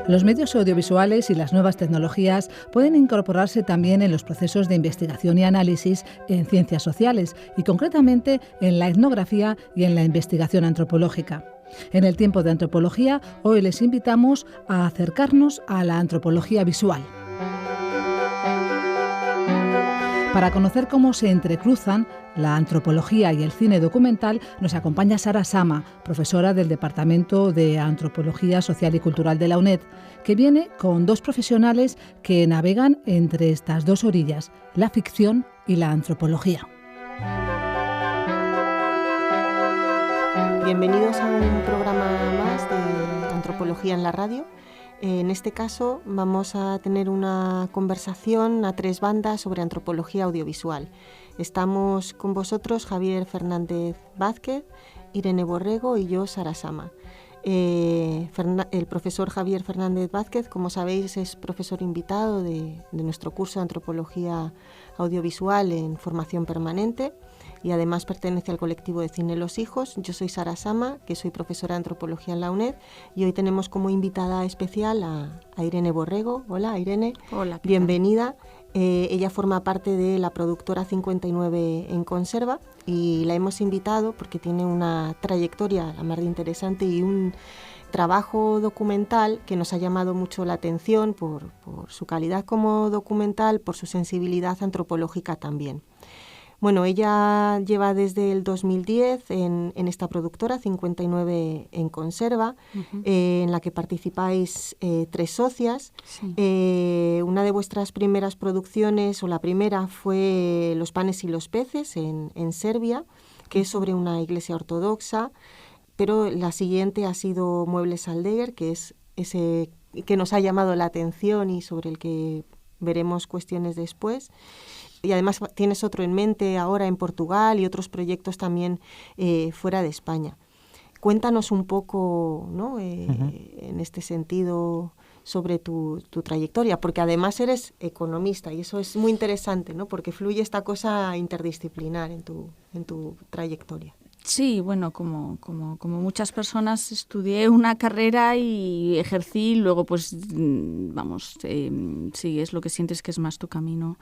Los medios audiovisuales y las nuevas tecnologías pueden incorporarse también en los procesos de investigación y análisis en ciencias sociales y concretamente en la etnografía y en la investigación antropológica. En el tiempo de antropología, hoy les invitamos a acercarnos a la antropología visual. Para conocer cómo se entrecruzan la antropología y el cine documental, nos acompaña Sara Sama, profesora del Departamento de Antropología Social y Cultural de la UNED, que viene con dos profesionales que navegan entre estas dos orillas, la ficción y la antropología. Bienvenidos a un programa más de Antropología en la Radio. En este caso vamos a tener una conversación a tres bandas sobre antropología audiovisual. Estamos con vosotros Javier Fernández Vázquez, Irene Borrego y yo, Sara Sama. El profesor Javier Fernández Vázquez, como sabéis, es profesor invitado de nuestro curso de antropología audiovisual en formación permanente y además pertenece al colectivo de cine Los Hijos. Yo soy Sara Sama, que soy profesora de antropología en la UNED, y hoy tenemos como invitada especial a Irene Borrego. Hola, Irene. Hola. Bienvenida. Ella forma parte de la productora 59 en Conserva y la hemos invitado porque tiene una trayectoria la más de interesante y un trabajo documental que nos ha llamado mucho la atención por su calidad como documental, por su sensibilidad antropológica también. Bueno, ella lleva desde el 2010 en esta productora 59 en Conserva, en la que participáis tres socias. Sí. Una de vuestras primeras producciones, o la primera, fue Los panes y los peces en Serbia, que es sobre una iglesia ortodoxa, pero la siguiente ha sido Muebles Aldeguer, que es ese que nos ha llamado la atención y sobre el que veremos cuestiones después. Y además tienes otro en mente ahora en Portugal y otros proyectos también fuera de España. Cuéntanos un poco, ¿no? En este sentido sobre tu trayectoria, porque además eres economista y eso es muy interesante, ¿no? Porque fluye esta cosa interdisciplinar en tu trayectoria. Sí, bueno, como muchas personas estudié una carrera y ejercí, luego pues sí, es lo que sientes que es más tu camino.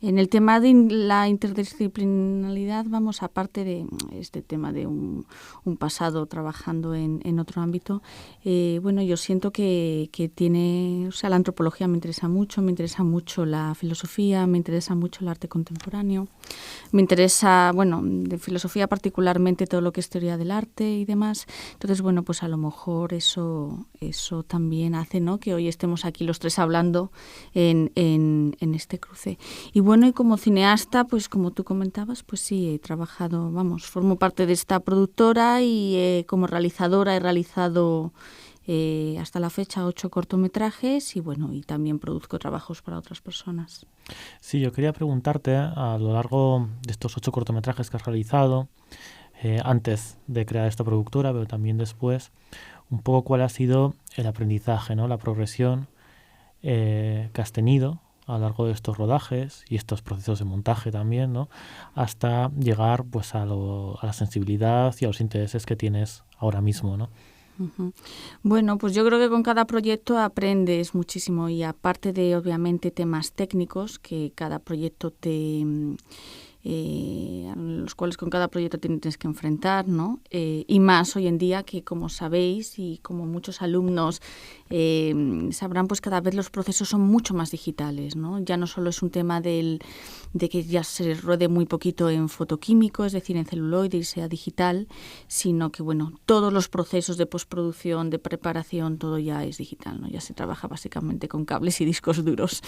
En el tema de la interdisciplinaridad, aparte de este tema de un pasado trabajando en otro ámbito, yo siento que tiene, o sea, la antropología me interesa mucho la filosofía, me interesa mucho el arte contemporáneo, me interesa, de filosofía particularmente todo lo que es teoría del arte y demás. Entonces, pues a lo mejor eso también hace, ¿no?, que hoy estemos aquí los tres hablando en este cruce. Y y como cineasta, pues como tú comentabas, pues sí, he trabajado, formo parte de esta productora y como realizadora he realizado hasta la fecha 8 cortometrajes y también produzco trabajos para otras personas. Sí, yo quería preguntarte, a lo largo de estos 8 cortometrajes que has realizado, antes de crear esta productora, pero también después, un poco cuál ha sido el aprendizaje, ¿no?, la progresión que has tenido a lo largo de estos rodajes y estos procesos de montaje también, ¿no?, hasta llegar pues a la sensibilidad y a los intereses que tienes ahora mismo, ¿no? Uh-huh. Bueno, pues yo creo que con cada proyecto aprendes muchísimo y aparte de obviamente temas técnicos que cada proyecto a los cuales con cada proyecto tienes que enfrentar, ¿no? Y más hoy en día que, como sabéis y como muchos alumnos sabrán, pues cada vez los procesos son mucho más digitales, ¿no? Ya no solo es un tema de que ya se ruede muy poquito en fotoquímico, es decir, en celuloide y sea digital, sino que, todos los procesos de postproducción, de preparación, todo ya es digital, ¿no? Ya se trabaja básicamente con cables y discos duros.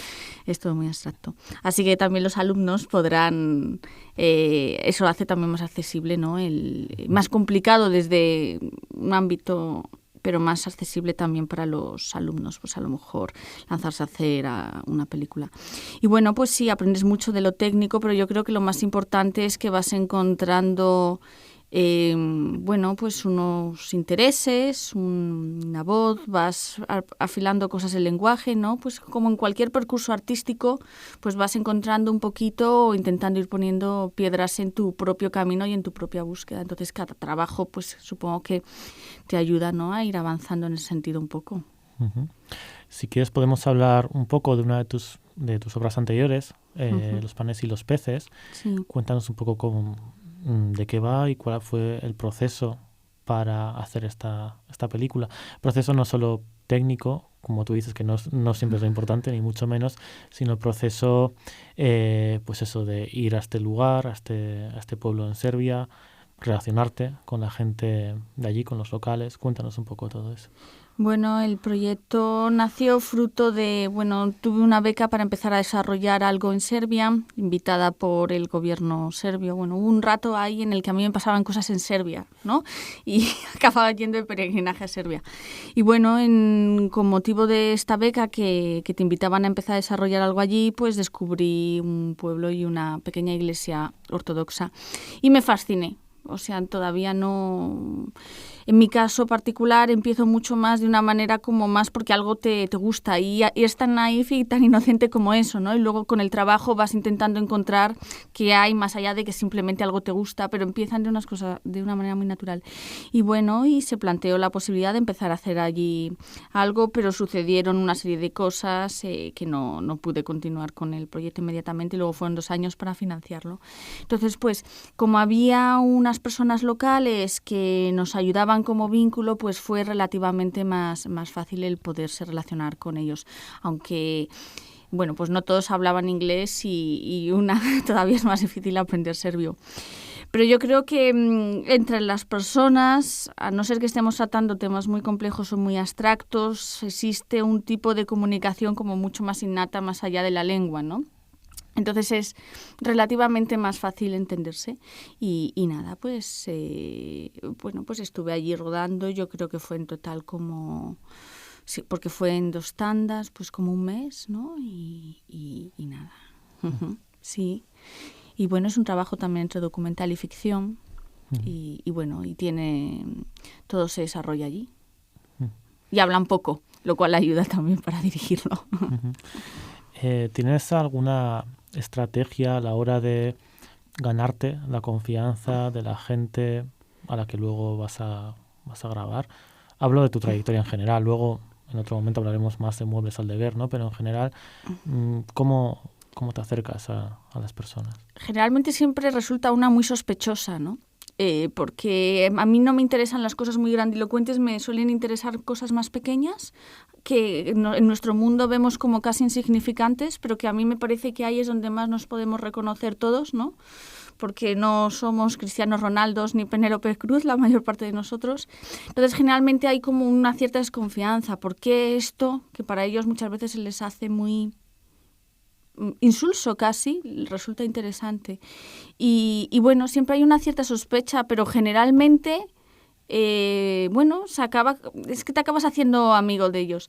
Es todo muy abstracto. Así que también los alumnos podrán... eso hace también más accesible, ¿no?, más complicado desde un ámbito, pero más accesible también para los alumnos, pues a lo mejor lanzarse a hacer una película. Y pues sí, aprendes mucho de lo técnico, pero yo creo que lo más importante es que vas encontrando pues unos intereses, una voz, vas afilando cosas del lenguaje, ¿no? Pues como en cualquier percurso artístico, pues vas encontrando un poquito o intentando ir poniendo piedras en tu propio camino y en tu propia búsqueda. Entonces cada trabajo, pues supongo que te ayuda, ¿no?, a ir avanzando en ese sentido un poco. Uh-huh. Si quieres podemos hablar un poco de una de tus obras anteriores, Los panes y los peces. Sí. Cuéntanos un poco de qué va y cuál fue el proceso para hacer esta película. Proceso no solo técnico, como tú dices, que no siempre es lo importante, ni mucho menos, sino el proceso, pues eso, de ir a este lugar, a este pueblo en Serbia, relacionarte con la gente de allí, con los locales. Cuéntanos un poco todo eso. Bueno, el proyecto nació fruto de, tuve una beca para empezar a desarrollar algo en Serbia, invitada por el gobierno serbio. Hubo un rato ahí en el que a mí me pasaban cosas en Serbia, ¿no? Y acababa yendo de peregrinaje a Serbia. Y con motivo de esta beca que te invitaban a empezar a desarrollar algo allí, pues descubrí un pueblo y una pequeña iglesia ortodoxa. Y me fasciné. O sea, todavía no... En mi caso particular empiezo mucho más de una manera como más porque algo te gusta y es tan naif y tan inocente como eso, ¿no? Y luego con el trabajo vas intentando encontrar qué hay más allá de que simplemente algo te gusta, pero empiezan de unas cosas de una manera muy natural. Y se planteó la posibilidad de empezar a hacer allí algo, pero sucedieron una serie de cosas que no pude continuar con el proyecto inmediatamente y luego fueron 2 años para financiarlo. Entonces, pues, como había unas personas locales que nos ayudaban como vínculo, pues fue relativamente más fácil el poderse relacionar con ellos, aunque pues no todos hablaban inglés y todavía es más difícil aprender serbio. Pero yo creo que entre las personas, a no ser que estemos tratando temas muy complejos o muy abstractos, existe un tipo de comunicación como mucho más innata más allá de la lengua, ¿no? Entonces es relativamente más fácil entenderse y nada, pues pues estuve allí rodando, yo creo que fue en total sí, porque fue en 2 tandas, pues como 1 mes, ¿no? Y nada, sí. Y es un trabajo también entre documental y ficción y tiene, todo se desarrolla allí y hablan poco, lo cual ayuda también para dirigirlo. ¿Tienes alguna estrategia a la hora de ganarte la confianza de la gente a la que luego vas a grabar? Hablo de tu trayectoria en general, luego en otro momento hablaremos más de Muebles Aldeguer, ¿no? Pero en general, ¿cómo te acercas a las personas? Generalmente siempre resulta una muy sospechosa, ¿no? Porque a mí no me interesan las cosas muy grandilocuentes, me suelen interesar cosas más pequeñas que en nuestro mundo vemos como casi insignificantes, pero que a mí me parece que ahí es donde más nos podemos reconocer todos, ¿no? Porque no somos Cristiano Ronaldo ni Penélope Cruz, la mayor parte de nosotros. Entonces, generalmente hay como una cierta desconfianza. ¿Por qué esto, que para ellos muchas veces se les hace muy insulso casi, resulta interesante? Y siempre hay una cierta sospecha, pero generalmente es que te acabas haciendo amigo de ellos.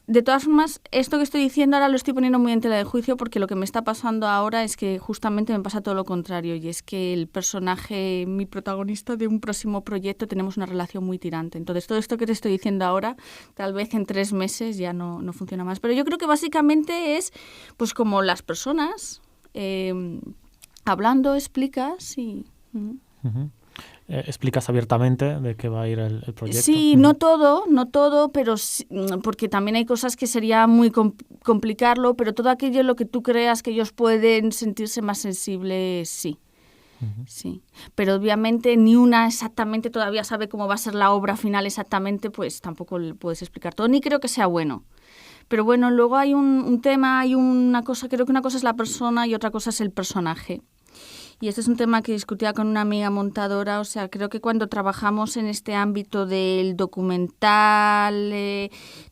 De todas formas, esto que estoy diciendo ahora lo estoy poniendo muy en tela de juicio porque lo que me está pasando ahora es que justamente me pasa todo lo contrario y es que el personaje, mi protagonista de un próximo proyecto, tenemos una relación muy tirante. Entonces, todo esto que te estoy diciendo ahora, tal vez en 3 meses ya no funciona más. Pero yo creo que básicamente es pues como las personas hablando, explicas y... ¿Explicas abiertamente de qué va a ir el proyecto? Sí, no todo, pero sí, porque también hay cosas que sería muy complicarlo, pero todo aquello en lo que tú creas que ellos pueden sentirse más sensibles, sí. Sí. Pero obviamente ni una exactamente todavía sabe cómo va a ser la obra final exactamente, pues tampoco le puedes explicar todo, ni creo que sea bueno. Pero luego hay un tema, hay una cosa, creo que una cosa es la persona y otra cosa es el personaje. Y este es un tema que discutía con una amiga montadora, o sea, creo que cuando trabajamos en este ámbito del documental,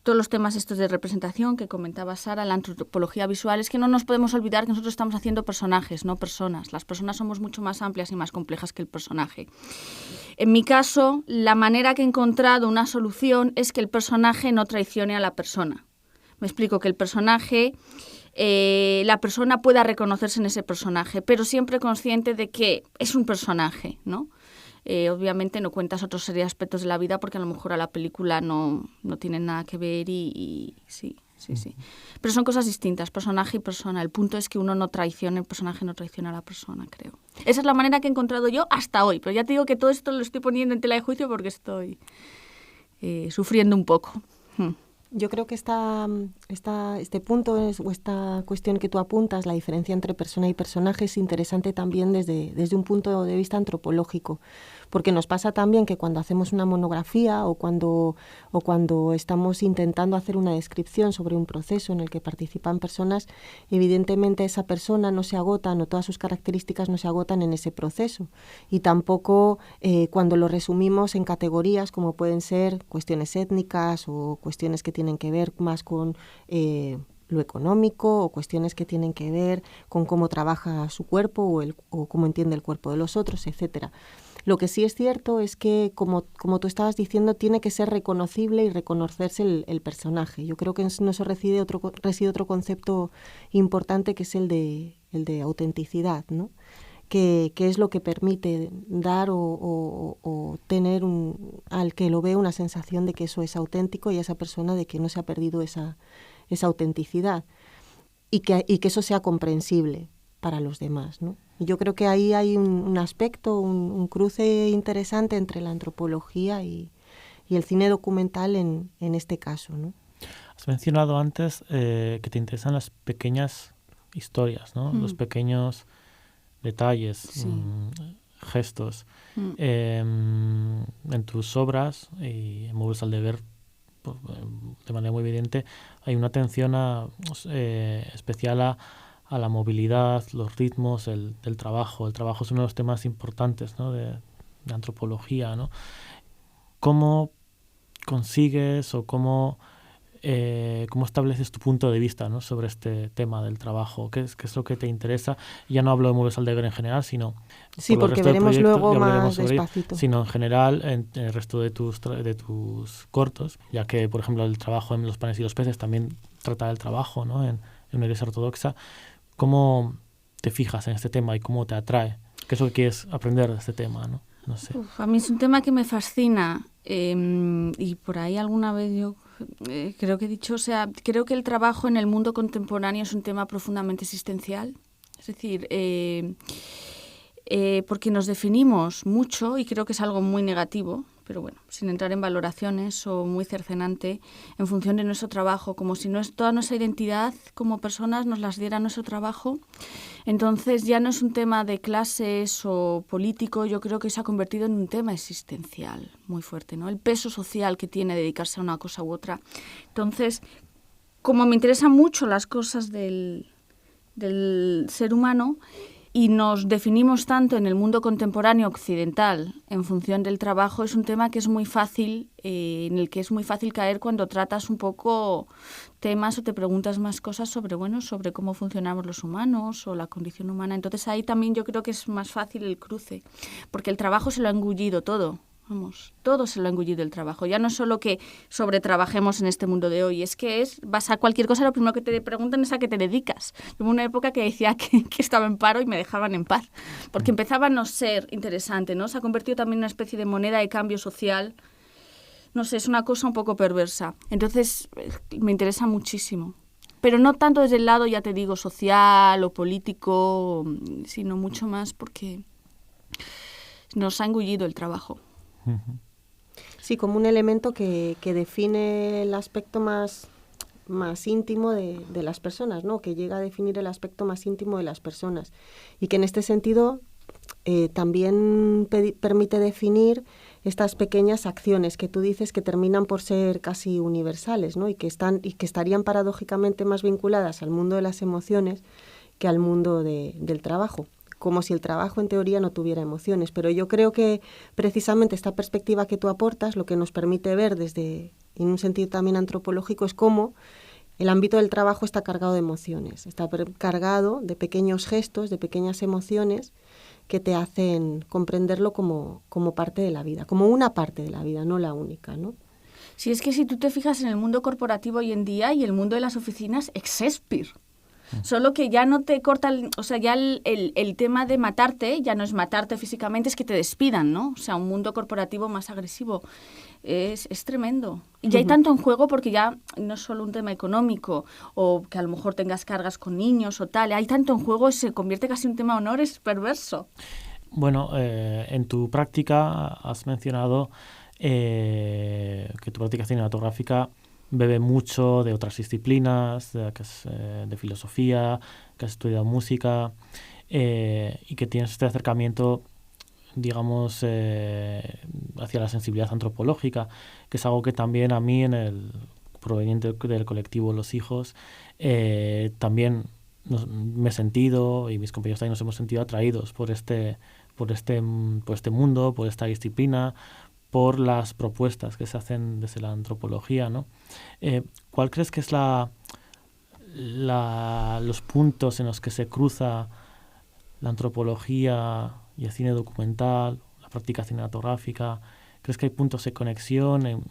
todos los temas estos de representación que comentaba Sara, la antropología visual, es que no nos podemos olvidar que nosotros estamos haciendo personajes, no personas. Las personas somos mucho más amplias y más complejas que el personaje. En mi caso, la manera que he encontrado una solución es que el personaje no traicione a la persona. Me explico, que el personaje... la persona pueda reconocerse en ese personaje, pero siempre consciente de que es un personaje, ¿no? Obviamente no cuentas otros serie de aspectos de la vida porque a lo mejor a la película no tienen nada que ver y sí. Pero son cosas distintas, personaje y persona. El punto es que uno no traiciona, el personaje no traiciona a la persona, creo. Esa es la manera que he encontrado yo hasta hoy, pero ya te digo que todo esto lo estoy poniendo en tela de juicio porque estoy sufriendo un poco. Yo creo que este punto o esta cuestión que tú apuntas, la diferencia entre persona y personaje, es interesante también desde un punto de vista antropológico, porque nos pasa también que cuando hacemos una monografía o cuando estamos intentando hacer una descripción sobre un proceso en el que participan personas, evidentemente esa persona no se agota, o todas sus características no se agotan en ese proceso, y tampoco cuando lo resumimos en categorías como pueden ser cuestiones étnicas o cuestiones que tienen que ver más con lo económico o cuestiones que tienen que ver con cómo trabaja su cuerpo o cómo entiende el cuerpo de los otros, etcétera. Lo que sí es cierto es que, como tú estabas diciendo, tiene que ser reconocible y reconocerse el personaje. Yo creo que en eso reside otro concepto importante, que es el de autenticidad, ¿no? Que es lo que permite dar o tener al que lo ve una sensación de que eso es auténtico y a esa persona de que no se ha perdido esa autenticidad y que eso sea comprensible para los demás, ¿no? Y yo creo que ahí hay un aspecto, un cruce interesante entre la antropología y el cine documental en este caso, ¿no? Has mencionado antes que te interesan las pequeñas historias, ¿no? Los pequeños detalles, sí. Gestos. En tus obras y en Muebles al Deber, pues, de manera muy evidente, hay una atención especial a la movilidad, los ritmos del trabajo. El trabajo es uno de los temas importantes, ¿no? de antropología, ¿no? ¿Cómo consigues o cómo estableces tu punto de vista, ¿no? sobre este tema del trabajo? ¿Qué es lo que te interesa? Ya no hablo de Muebles al Deber en general, sino sí, porque veremos luego más despacito, sino en general en el resto de tus cortos, ya que, por ejemplo, el trabajo en Los panes y los peces también trata del trabajo, ¿no? en una iglesia ortodoxa. ¿Cómo te fijas en este tema y cómo te atrae? ¿Qué es lo que quieres aprender de este tema, ¿no? No sé. A mí es un tema que me fascina y por ahí alguna vez yo creo que he dicho, creo que el trabajo en el mundo contemporáneo es un tema profundamente existencial. Es decir, porque nos definimos mucho y creo que es algo muy negativo, pero bueno, sin entrar en valoraciones o muy cercenante, en función de nuestro trabajo, como si toda nuestra identidad como personas nos las diera nuestro trabajo. Entonces ya no es un tema de clases o político, yo creo que se ha convertido en un tema existencial muy fuerte, ¿no? El peso social que tiene dedicarse a una cosa u otra. Entonces, como me interesan mucho las cosas del ser humano, y nos definimos tanto en el mundo contemporáneo occidental en función del trabajo, es un tema que es muy fácil, en el que es muy fácil caer cuando tratas un poco temas o te preguntas más cosas sobre cómo funcionamos los humanos o la condición humana. Entonces ahí también yo creo que es más fácil el cruce, porque el trabajo se lo ha engullido todo. Todo se lo ha engullido el trabajo. Ya no es solo que sobretrabajemos en este mundo de hoy, es que vas a cualquier cosa, lo primero que te preguntan es a qué te dedicas. Hubo una época que decía que estaba en paro y me dejaban en paz, porque empezaba a no ser interesante, ¿no? Se ha convertido también en una especie de moneda de cambio social. No sé, es una cosa un poco perversa. Entonces, me interesa muchísimo. Pero no tanto desde el lado, ya te digo, social o político, sino mucho más porque nos ha engullido el trabajo. Sí, como un elemento que define el aspecto más íntimo de las personas, ¿no? Que llega a definir el aspecto más íntimo de las personas y que en este sentido también permite definir estas pequeñas acciones que tú dices que terminan por ser casi universales, ¿no? y que estarían paradójicamente más vinculadas al mundo de las emociones que al mundo del trabajo, como si el trabajo en teoría no tuviera emociones. Pero yo creo que precisamente esta perspectiva que tú aportas lo que nos permite ver en un sentido también antropológico es cómo el ámbito del trabajo está cargado de emociones, está cargado de pequeños gestos, de pequeñas emociones que te hacen comprenderlo como parte de la vida, como una parte de la vida, no la única, ¿no? Sí, es que si tú te fijas en el mundo corporativo hoy en día y el mundo de las oficinas, es Shakespeare. Solo que ya no te corta, ya el tema de matarte, ya no es matarte físicamente, es que te despidan, ¿no? O sea, un mundo corporativo más agresivo. Es tremendo. Y ya hay tanto en juego porque ya no es solo un tema económico o que a lo mejor tengas cargas con niños o tal. Hay tanto en juego, se convierte casi en un tema de honor, es perverso. Bueno, en tu práctica has mencionado que tu práctica cinematográfica bebe mucho de otras disciplinas, de filosofía, que has estudiado música, y que tienes este acercamiento, digamos, hacia la sensibilidad antropológica, que es algo que también a mí, proveniente del colectivo Los Hijos, también me he sentido, y mis compañeros también nos hemos sentido atraídos por este mundo, por esta disciplina, por las propuestas que se hacen desde la antropología, ¿no? ¿Cuál crees que es los puntos en los que se cruza la antropología y el cine documental, la práctica cinematográfica? ¿Crees que hay puntos de conexión?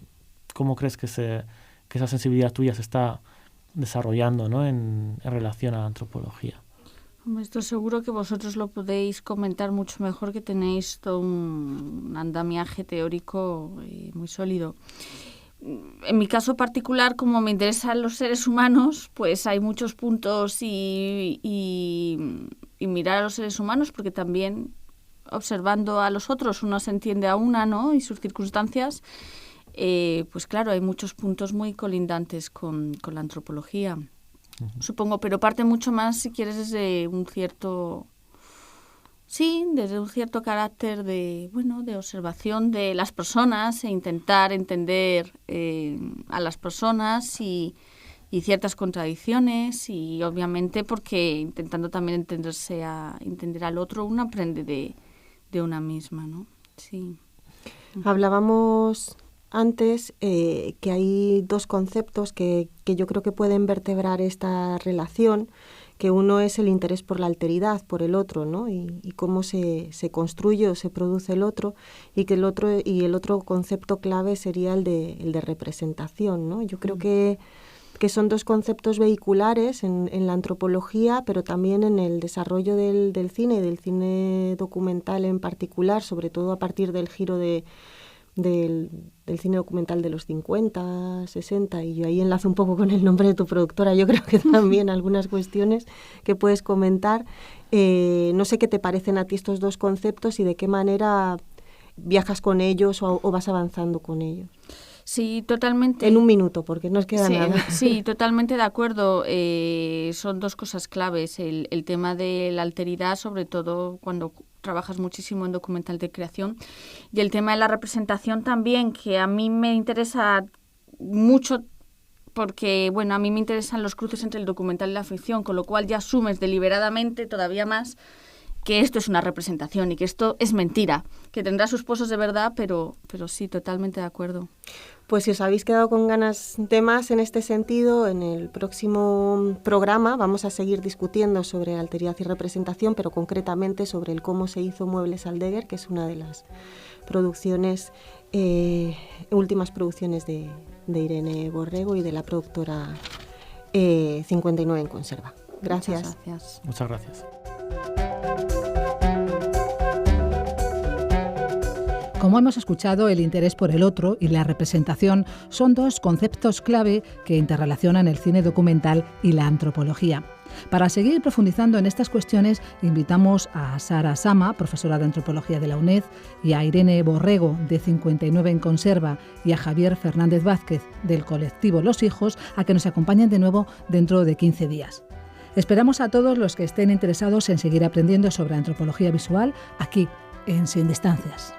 ¿Cómo crees que esa sensibilidad tuya se está desarrollando, ¿no?, en relación a la antropología? Estoy seguro que vosotros lo podéis comentar mucho mejor, que tenéis todo un andamiaje teórico muy sólido. En mi caso particular, como me interesan los seres humanos, pues hay muchos puntos y mirar a los seres humanos, porque también observando a los otros uno se entiende a una, ¿no?, y sus circunstancias. Pues claro, hay muchos puntos muy colindantes con la antropología, supongo, pero parte mucho más, si quieres, desde un cierto carácter de observación de las personas e intentar entender a las personas y ciertas contradicciones, y obviamente porque intentando también entender al otro, uno aprende de una misma, ¿no? Sí. Hablábamos antes que hay dos conceptos que yo creo que pueden vertebrar esta relación, que uno es el interés por la alteridad, por el otro, ¿no? Y cómo se construye o se produce el otro, y que el otro concepto clave sería el de representación, ¿no? Yo creo que son dos conceptos vehiculares en la antropología, pero también en el desarrollo del cine, y del cine documental en particular, sobre todo a partir del giro del cine documental de los 50, 60, y yo ahí enlazo un poco con el nombre de tu productora. Yo creo que también algunas cuestiones que puedes comentar. No sé qué te parecen a ti estos dos conceptos y de qué manera viajas con ellos o vas avanzando con ellos. Sí, totalmente. En un minuto, porque no os queda nada. Sí, totalmente de acuerdo. Son dos cosas claves. El tema de la alteridad, sobre todo cuando trabajas muchísimo en documental de creación, y el tema de la representación también, que a mí me interesa mucho, porque a mí me interesan los cruces entre el documental y la ficción, con lo cual ya asumes deliberadamente todavía más que esto es una representación y que esto es mentira, que tendrá sus pozos de verdad, pero sí, totalmente de acuerdo. Pues si os habéis quedado con ganas de más en este sentido, en el próximo programa vamos a seguir discutiendo sobre alteridad y representación, pero concretamente sobre el cómo se hizo Muebles Aldeguer, que es una de las producciones, últimas producciones de Irene Borrego y de la productora 59 en Conserva. Gracias. Muchas gracias. Como hemos escuchado, el interés por el otro y la representación son dos conceptos clave que interrelacionan el cine documental y la antropología. Para seguir profundizando en estas cuestiones, invitamos a Sara Sama, profesora de Antropología de la UNED, y a Irene Borrego, de 59 en Conserva, y a Javier Fernández Vázquez, del colectivo Los Hijos, a que nos acompañen de nuevo dentro de 15 días. Esperamos a todos los que estén interesados en seguir aprendiendo sobre antropología visual aquí, en Sin Distancias.